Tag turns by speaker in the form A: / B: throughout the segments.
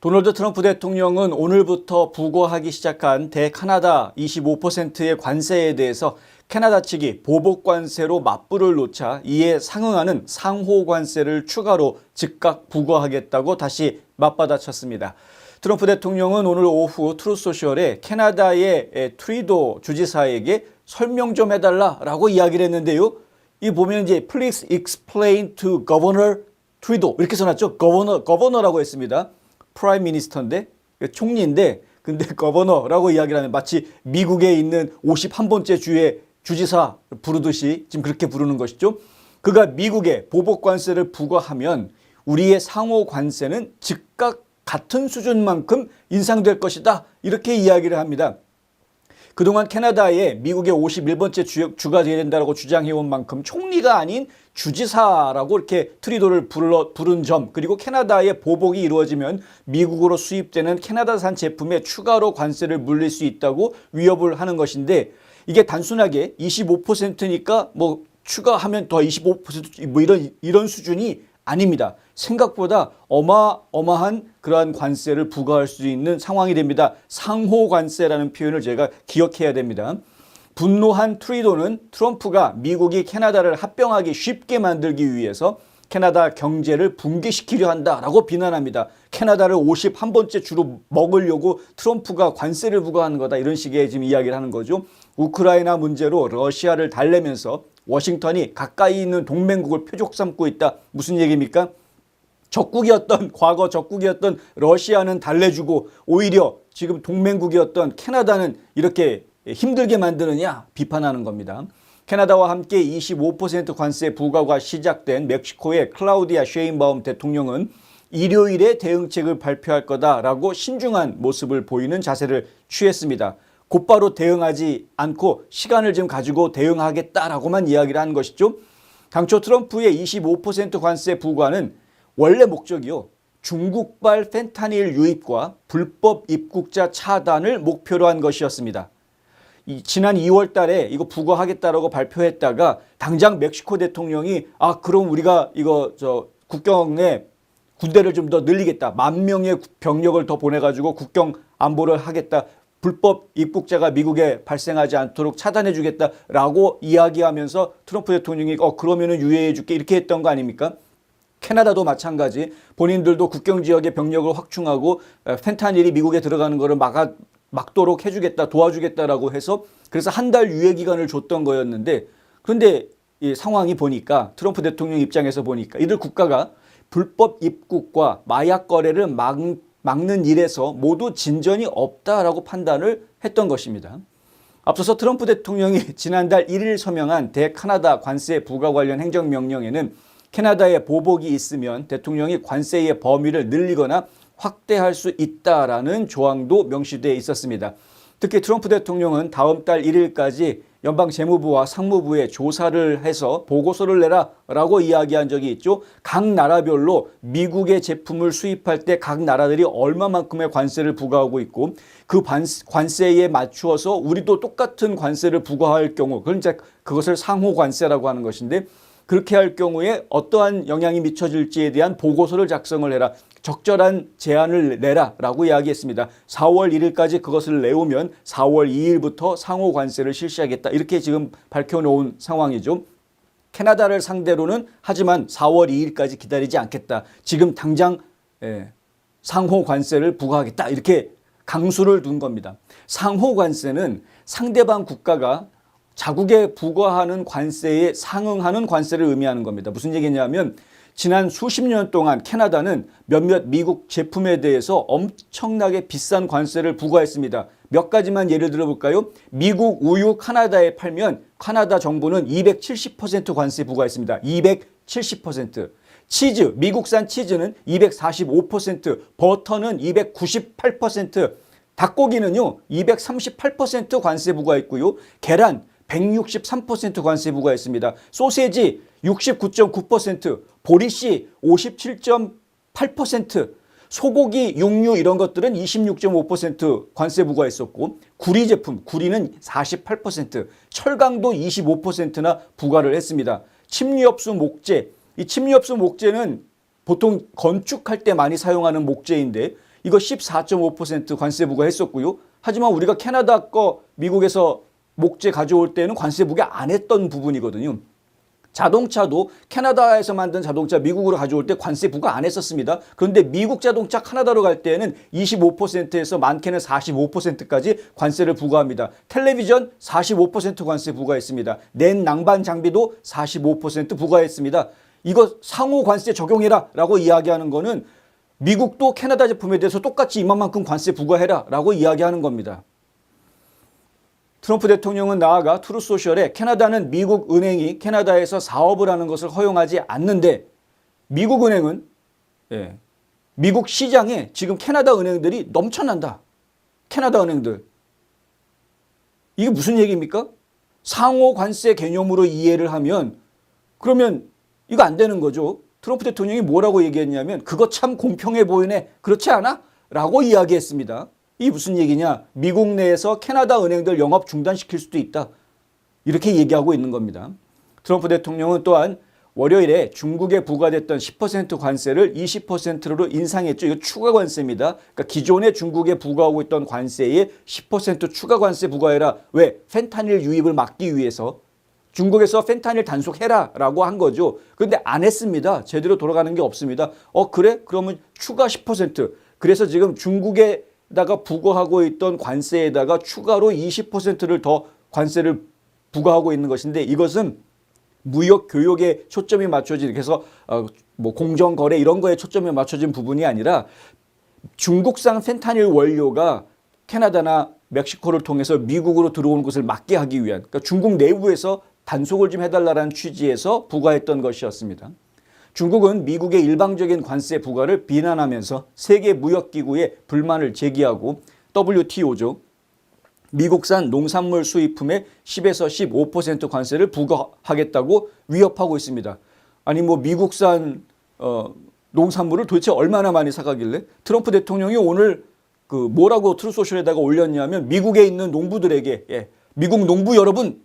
A: 도널드 트럼프 대통령은 오늘부터 부과하기 시작한 대캐나다 25%의 관세에 대해서 캐나다 측이 보복 관세로 맞불을 놓자 이에 상응하는 상호 관세를 추가로 즉각 부과하겠다고 다시 맞받아쳤습니다. 트럼프 대통령은 오늘 오후 트루소셜에 캐나다의 트리도 주지사에게 설명 좀 해달라라고 이야기를 했는데요. 이 보면 이제 Please explain to Governor Trudeau 이렇게 써놨죠. 거버너라고 했습니다. 프라임 미니스터인데 총리인데 근데 거버너라고 이야기를 하면 마치 미국에 있는 51번째 주의 주지사 부르듯이 지금 그렇게 부르는 것이죠. 그가 미국에 보복 관세를 부과하면 우리의 상호 관세는 즉각 같은 수준만큼 인상될 것이다. 이렇게 이야기를 합니다. 그동안 캐나다에 미국의 51번째 주가 되어야 된다고 주장해온 만큼 총리가 아닌 주지사라고 이렇게 트리도를 부른 점, 그리고 캐나다의 보복이 이루어지면 미국으로 수입되는 캐나다산 제품에 추가로 관세를 물릴 수 있다고 위협을 하는 것인데, 이게 단순하게 25%니까 뭐 추가하면 더 25% 뭐 이런 수준이 아닙니다. 생각보다 어마어마한 그러한 관세를 부과할 수 있는 상황이 됩니다. 상호 관세라는 표현을 제가 기억해야 됩니다. 분노한 트리도는 트럼프가 미국이 캐나다를 합병하기 쉽게 만들기 위해서 캐나다 경제를 붕괴시키려 한다라고 비난합니다. 캐나다를 51번째 주로 먹으려고 트럼프가 관세를 부과하는 거다, 이런 식의 지금 이야기를 하는 거죠. 우크라이나 문제로 러시아를 달래면서 워싱턴이 가까이 있는 동맹국을 표적 삼고 있다. 무슨 얘기입니까? 과거 적국이었던 러시아는 달래주고 오히려 지금 동맹국이었던 캐나다는 이렇게 힘들게 만드느냐 비판하는 겁니다. 캐나다와 함께 25% 관세 부과가 시작된 멕시코의 클라우디아 셰인바움 대통령은 일요일에 대응책을 발표할 거다라고 신중한 모습을 보이는 자세를 취했습니다. 곧바로 대응하지 않고 시간을 좀 가지고 대응하겠다라고만 이야기를 한 것이죠. 당초 트럼프의 25% 관세 부과는 원래 목적이요, 중국발 펜타닐 유입과 불법 입국자 차단을 목표로 한 것이었습니다. 지난 2월 달에 이거 부과하겠다라고 발표했다가 당장 멕시코 대통령이 그럼 우리가 국경에 군대를 좀 더 늘리겠다, 10,000명의 병력을 더 보내가지고 국경 안보를 하겠다, 불법 입국자가 미국에 발생하지 않도록 차단해 주겠다라고 이야기하면서 트럼프 대통령이 그러면은 유예해 줄게 이렇게 했던 거 아닙니까? 캐나다도 마찬가지, 본인들도 국경 지역의 병력을 확충하고 펜타닐이 미국에 들어가는 거를 막도록 해주겠다, 도와주겠다라고 해서 그래서 한 달 유예 기간을 줬던 거였는데, 그런데 이 상황이 보니까 트럼프 대통령 입장에서 보니까 이들 국가가 불법 입국과 마약 거래를 막는 일에서 모두 진전이 없다라고 판단을 했던 것입니다. 앞서서 트럼프 대통령이 지난달 1일 서명한 대캐나다 관세 부과 관련 행정명령에는 캐나다에 보복이 있으면 대통령이 관세의 범위를 늘리거나 확대할 수 있다라는 조항도 명시되어 있었습니다. 특히 트럼프 대통령은 다음 달 1일까지 연방재무부와 상무부에 조사를 해서 보고서를 내라라고 이야기한 적이 있죠. 각 나라별로 미국의 제품을 수입할 때 각 나라들이 얼마만큼의 관세를 부과하고 있고 그 관세에 맞추어서 우리도 똑같은 관세를 부과할 경우, 그것을 상호 관세라고 하는 것인데, 그렇게 할 경우에 어떠한 영향이 미쳐질지에 대한 보고서를 작성을 해라, 적절한 제안을 내라라고 이야기했습니다. 4월 1일까지 그것을 내오면 4월 2일부터 상호 관세를 실시하겠다, 이렇게 지금 밝혀놓은 상황이죠. 캐나다를 상대로는 하지만 4월 2일까지 기다리지 않겠다, 지금 당장 상호 관세를 부과하겠다, 이렇게 강수를 둔 겁니다. 상호 관세는 상대방 국가가 자국에 부과하는 관세에 상응하는 관세를 의미하는 겁니다. 무슨 얘기냐면 지난 수십 년 동안 캐나다는 몇몇 미국 제품에 대해서 엄청나게 비싼 관세를 부과했습니다. 몇 가지만 예를 들어볼까요? 미국 우유 카나다에 팔면 카나다 정부는 270% 관세 부과했습니다. 270%. 치즈, 미국산 치즈는 245%, 버터는 298%, 닭고기는요 238% 관세 부과했고요. 계란 163% 관세 부과했습니다. 소세지 69.9%, 보리씨 57.8%, 소고기, 육류 이런 것들은 26.5% 관세 부과했었고, 구리 제품, 구리는 48%, 철강도 25%나 부과를 했습니다. 침류엽수 목재, 이 침류엽수 목재는 보통 건축할 때 많이 사용하는 목재인데 이거 14.5% 관세 부과했었고요. 하지만 우리가 캐나다 거 미국에서 목재 가져올 때는 관세 부과 안 했던 부분이거든요. 자동차도 캐나다에서 만든 자동차 미국으로 가져올 때 관세 부과 안 했었습니다. 그런데 미국 자동차 캐나다로 갈 때는 25%에서 많게는 45%까지 관세를 부과합니다. 텔레비전 45% 관세 부과했습니다. 냉난방 장비도 45% 부과했습니다. 이거 상호 관세 적용해라 라고 이야기하는 거는 미국도 캐나다 제품에 대해서 똑같이 이만큼 관세 부과해라 라고 이야기하는 겁니다. 트럼프 대통령은 나아가 트루소셜에 캐나다는 미국 은행이 캐나다에서 사업을 하는 것을 허용하지 않는데 미국 은행은 미국 시장에 지금 캐나다 은행들이 넘쳐난다. 캐나다 은행들. 이게 무슨 얘기입니까? 상호 관세 개념으로 이해를 하면 그러면 이거 안 되는 거죠. 트럼프 대통령이 뭐라고 얘기했냐면 그거 참 공평해 보이네. 그렇지 않아? 라고 이야기했습니다. 이게 무슨 얘기냐? 미국 내에서 캐나다 은행들 영업 중단시킬 수도 있다. 이렇게 얘기하고 있는 겁니다. 트럼프 대통령은 또한 월요일에 중국에 부과됐던 10% 관세를 20%로 인상했죠. 이거 추가 관세입니다. 그러니까 기존에 중국에 부과하고 있던 관세에 10% 추가 관세 부과해라. 왜? 펜타닐 유입을 막기 위해서. 중국에서 펜타닐 단속해라 라고 한 거죠. 그런데 안 했습니다. 제대로 돌아가는 게 없습니다. 그래? 그러면 추가 10%. 그래서 지금 중국에 다가 부과하고 있던 관세에다가 추가로 20%를 더 관세를 부과하고 있는 것인데 이것은 무역 교역에 초점이 맞춰진 그래서 뭐 공정 거래 이런 거에 초점이 맞춰진 부분이 아니라 중국산 펜타닐 원료가 캐나다나 멕시코를 통해서 미국으로 들어오는 것을 막게 하기 위한 그러니까 중국 내부에서 단속을 좀 해달라는 취지에서 부과했던 것이었습니다. 중국은 미국의 일방적인 관세 부과를 비난하면서 세계무역기구에 불만을 제기하고 WTO죠. 미국산 농산물 수입품에 10에서 15% 관세를 부과하겠다고 위협하고 있습니다. 아니 뭐 미국산 농산물을 도대체 얼마나 많이 사가길래 트럼프 대통령이 오늘 그 뭐라고 트루소셜에다가 올렸냐면 미국에 있는 농부들에게 미국 농부 여러분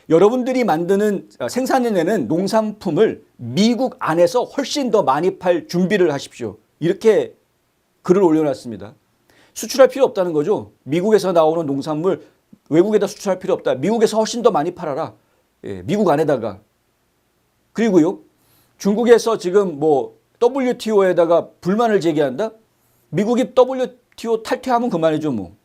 A: 여러분들이 만드는 생산해내는 농산품을 미국 안에서 훨씬 더 많이 팔 준비를 하십시오. 이렇게 글을 올려놨습니다. 수출할 필요 없다는 거죠. 미국에서 나오는 농산물 외국에다 수출할 필요 없다. 미국에서 훨씬 더 많이 팔아라. 미국 안에다가. 그리고요. 중국에서 지금 뭐 WTO에다가 불만을 제기한다. 미국이 WTO 탈퇴하면 그만이죠 뭐.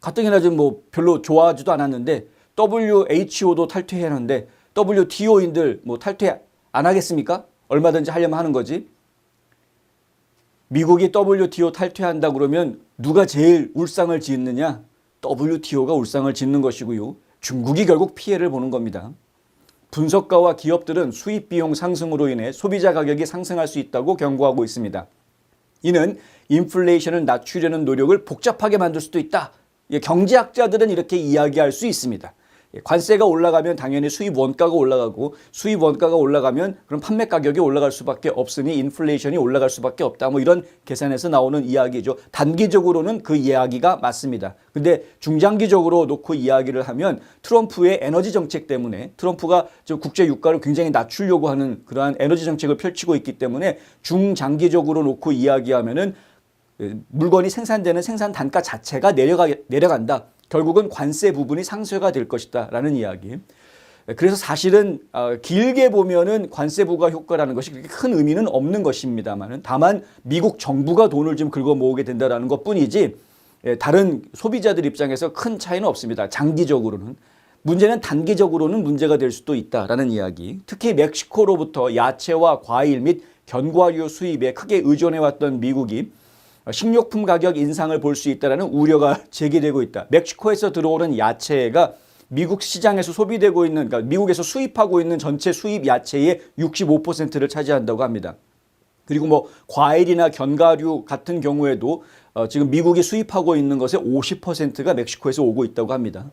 A: 가뜩이나 지금 뭐 별로 좋아하지도 않았는데 WHO도 탈퇴했는데 WTO인들 뭐 탈퇴 안 하겠습니까? 얼마든지 하려면 하는 거지. 미국이 WTO 탈퇴한다 그러면 누가 제일 울상을 짓느냐? WTO가 울상을 짓는 것이고요. 중국이 결국 피해를 보는 겁니다. 분석가와 기업들은 수입 비용 상승으로 인해 소비자 가격이 상승할 수 있다고 경고하고 있습니다. 이는 인플레이션을 낮추려는 노력을 복잡하게 만들 수도 있다. 경제학자들은 이렇게 이야기할 수 있습니다. 관세가 올라가면 당연히 수입 원가가 올라가고 수입 원가가 올라가면 그럼 판매 가격이 올라갈 수밖에 없으니 인플레이션이 올라갈 수밖에 없다. 뭐 이런 계산에서 나오는 이야기죠. 단기적으로는 그 이야기가 맞습니다. 근데 중장기적으로 놓고 이야기를 하면 트럼프의 에너지 정책 때문에 트럼프가 지금 국제 유가를 굉장히 낮추려고 하는 그러한 에너지 정책을 펼치고 있기 때문에 중장기적으로 놓고 이야기하면은 물건이 생산되는 생산 단가 자체가 내려간다. 결국은 관세 부분이 상쇄가 될 것이다 라는 이야기. 그래서 사실은 길게 보면은 관세 부과 효과라는 것이 그렇게 큰 의미는 없는 것입니다만은 다만 미국 정부가 돈을 좀 긁어 모으게 된다라는 것뿐이지 다른 소비자들 입장에서 큰 차이는 없습니다. 장기적으로는. 문제는 단기적으로는 문제가 될 수도 있다라는 이야기. 특히 멕시코로부터 야채와 과일 및 견과류 수입에 크게 의존해왔던 미국이 식료품 가격 인상을 볼 수 있다는 우려가 제기되고 있다. 멕시코에서 들어오는 야채가 미국 시장에서 소비되고 있는, 그러니까 미국에서 수입하고 있는 전체 수입 야채의 65%를 차지한다고 합니다. 그리고 뭐 과일이나 견과류 같은 경우에도 지금 미국이 수입하고 있는 것의 50%가 멕시코에서 오고 있다고 합니다.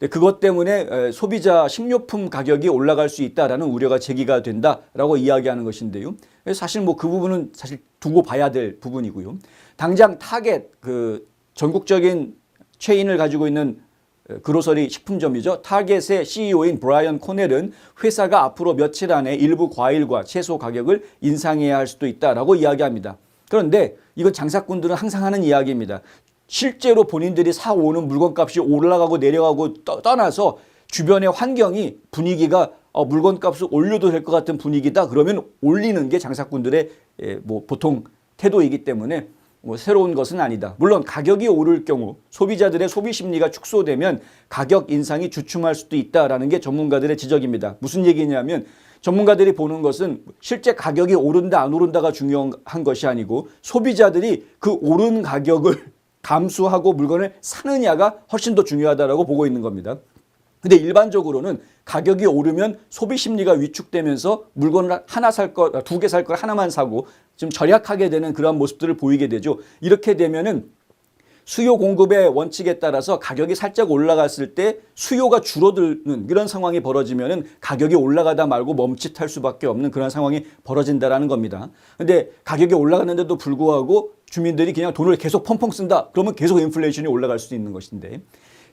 A: 그것 때문에 소비자 식료품 가격이 올라갈 수 있다라는 우려가 제기가 된다라고 이야기하는 것인데요. 사실 뭐 그 부분은 사실 두고 봐야 될 부분이고요. 당장 타겟 그 전국적인 체인을 가지고 있는 그로서리 식품점이죠. 타겟의 CEO인 브라이언 코넬은 회사가 앞으로 며칠 안에 일부 과일과 채소 가격을 인상해야 할 수도 있다라고 이야기합니다. 그런데 이건 장사꾼들은 항상 하는 이야기입니다. 실제로 본인들이 사오는 물건값이 올라가고 내려가고 떠나서 주변의 환경이 분위기가 물건값을 올려도 될 것 같은 분위기다. 그러면 올리는 게 장사꾼들의 뭐 보통 태도이기 때문에 뭐 새로운 것은 아니다. 물론 가격이 오를 경우 소비자들의 소비 심리가 축소되면 가격 인상이 주춤할 수도 있다라는 게 전문가들의 지적입니다. 무슨 얘기냐면 전문가들이 보는 것은 실제 가격이 오른다 안 오른다가 중요한 것이 아니고 소비자들이 그 오른 가격을 감수하고 물건을 사느냐가 훨씬 더 중요하다라고 보고 있는 겁니다. 근데 일반적으로는 가격이 오르면 소비 심리가 위축되면서 물건을 하나 살 거, 두 개 살 걸 하나만 사고 좀 절약하게 되는 그런 모습들을 보이게 되죠. 이렇게 되면은 수요 공급의 원칙에 따라서 가격이 살짝 올라갔을 때 수요가 줄어드는 그런 상황이 벌어지면은 가격이 올라가다 말고 멈칫할 수밖에 없는 그런 상황이 벌어진다라는 겁니다. 근데 가격이 올라갔는데도 불구하고 주민들이 그냥 돈을 계속 펑펑 쓴다. 그러면 계속 인플레이션이 올라갈 수 있는 것인데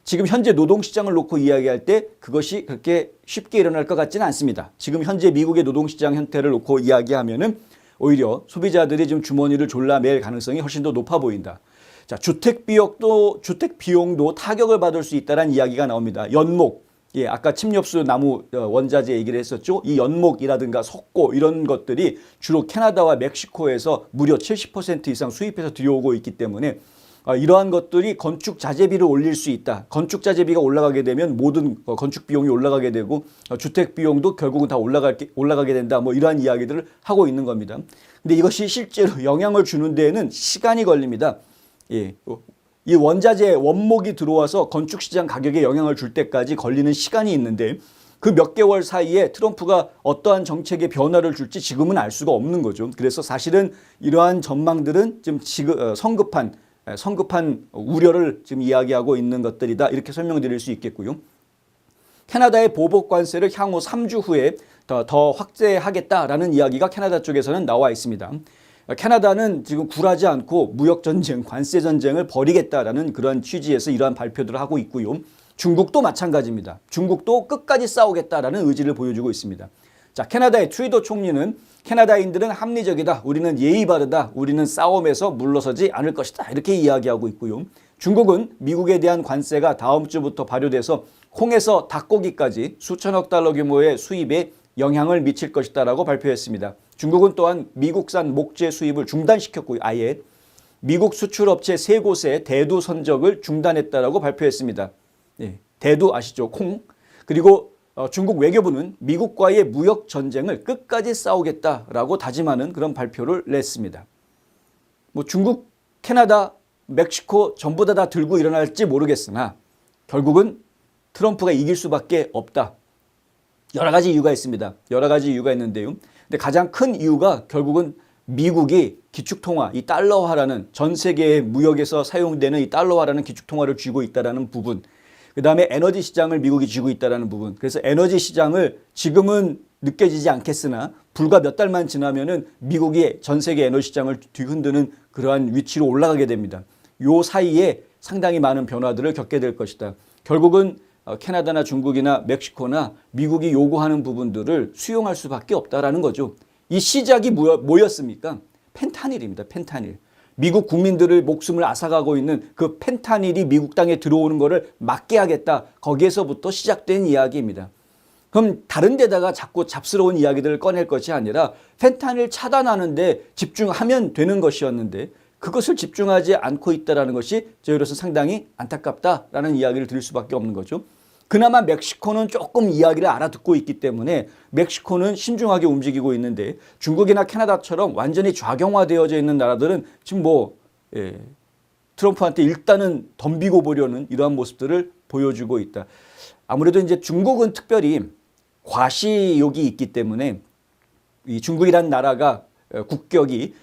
A: 지금 현재 노동시장을 놓고 이야기할 때 그것이 그렇게 쉽게 일어날 것 같지는 않습니다. 지금 현재 미국의 노동시장 형태를 놓고 이야기하면은 오히려 소비자들이 좀 주머니를 졸라맬 가능성이 훨씬 더 높아 보인다. 자, 주택 비용도 타격을 받을 수 있다는 이야기가 나옵니다. 연목, 아까 침엽수 나무 원자재 얘기를 했었죠. 이 연목이라든가 석고 이런 것들이 주로 캐나다와 멕시코에서 무려 70% 이상 수입해서 들여오고 있기 때문에 이러한 것들이 건축 자재비를 올릴 수 있다. 건축 자재비가 올라가게 되면 모든 건축 비용이 올라가게 되고 주택 비용도 결국은 다 올라가게 된다. 뭐 이러한 이야기들을 하고 있는 겁니다. 근데 이것이 실제로 영향을 주는 데에는 시간이 걸립니다. 이 원자재 원목이 들어와서 건축 시장 가격에 영향을 줄 때까지 걸리는 시간이 있는데 그 몇 개월 사이에 트럼프가 어떠한 정책의 변화를 줄지 지금은 알 수가 없는 거죠. 그래서 사실은 이러한 전망들은 지금 성급한 우려를 지금 이야기하고 있는 것들이다. 이렇게 설명드릴 수 있겠고요. 캐나다의 보복 관세를 향후 3주 후에 더 확대하겠다라는 이야기가 캐나다 쪽에서는 나와 있습니다. 캐나다는 지금 굴하지 않고 무역전쟁, 관세전쟁을 벌이겠다라는 그런 취지에서 이러한 발표들을 하고 있고요. 중국도 마찬가지입니다. 중국도 끝까지 싸우겠다라는 의지를 보여주고 있습니다. 자, 캐나다의 트루도 총리는 캐나다인들은 합리적이다. 우리는 예의 바르다. 우리는 싸움에서 물러서지 않을 것이다. 이렇게 이야기하고 있고요. 중국은 미국에 대한 관세가 다음 주부터 발효돼서 콩에서 닭고기까지 수천억 달러 규모의 수입에 영향을 미칠 것이다라고 발표했습니다. 중국은 또한 미국산 목재 수입을 중단시켰고요. 아예 미국 수출업체 3곳의 대두 선적을 중단했다라고 발표했습니다. 대두 아시죠? 콩. 그리고 중국 외교부는 미국과의 무역 전쟁을 끝까지 싸우겠다라고 다짐하는 그런 발표를 냈습니다. 뭐 중국, 캐나다, 멕시코 전부 다 들고 일어날지 모르겠으나 결국은 트럼프가 이길 수밖에 없다. 여러 가지 이유가 있습니다. 여러 가지 이유가 있는데요. 근데 가장 큰 이유가 결국은 미국이 기축통화, 이 달러화라는 전 세계의 무역에서 사용되는 이 달러화라는 기축통화를 쥐고 있다는 부분. 그 다음에 에너지 시장을 미국이 쥐고 있다는 부분. 그래서 에너지 시장을 지금은 느껴지지 않겠으나 불과 몇 달만 지나면은 미국이 전 세계 에너지 시장을 뒤흔드는 그러한 위치로 올라가게 됩니다. 요 사이에 상당히 많은 변화들을 겪게 될 것이다. 결국은 캐나다나 중국이나 멕시코나 미국이 요구하는 부분들을 수용할 수밖에 없다라는 거죠. 이 시작이 뭐였습니까? 펜타닐입니다. 펜타닐. 미국 국민들을 목숨을 앗아가고 있는 그 펜타닐이 미국 땅에 들어오는 것을 막게 하겠다. 거기에서부터 시작된 이야기입니다. 그럼 다른 데다가 자꾸 잡스러운 이야기들을 꺼낼 것이 아니라 펜타닐 차단하는 데 집중하면 되는 것이었는데 그것을 집중하지 않고 있다는 것이 저희로서 상당히 안타깝다라는 이야기를 드릴 수밖에 없는 거죠. 그나마 멕시코는 조금 이야기를 알아듣고 있기 때문에 멕시코는 신중하게 움직이고 있는데 중국이나 캐나다처럼 완전히 좌경화되어져 있는 나라들은 지금 트럼프한테 일단은 덤비고 보려는 이러한 모습들을 보여주고 있다. 아무래도 이제 중국은 특별히 과시욕이 있기 때문에 이 중국이라는 나라가 국격이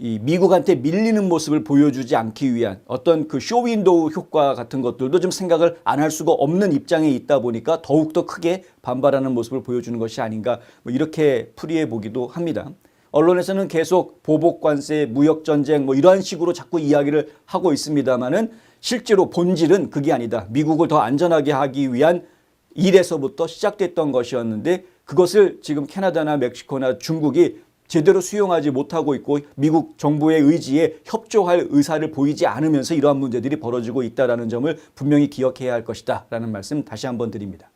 A: 이 미국한테 밀리는 모습을 보여주지 않기 위한 어떤 그 쇼윈도우 효과 같은 것들도 좀 생각을 안 할 수가 없는 입장에 있다 보니까 더욱더 크게 반발하는 모습을 보여주는 것이 아닌가 뭐 이렇게 풀이해 보기도 합니다. 언론에서는 계속 보복관세, 무역전쟁 뭐 이러한 식으로 자꾸 이야기를 하고 있습니다만은 실제로 본질은 그게 아니다. 미국을 더 안전하게 하기 위한 일에서부터 시작됐던 것이었는데 그것을 지금 캐나다나 멕시코나 중국이 제대로 수용하지 못하고 있고 미국 정부의 의지에 협조할 의사를 보이지 않으면서 이러한 문제들이 벌어지고 있다는 점을 분명히 기억해야 할 것이다 라는 말씀 다시 한번 드립니다.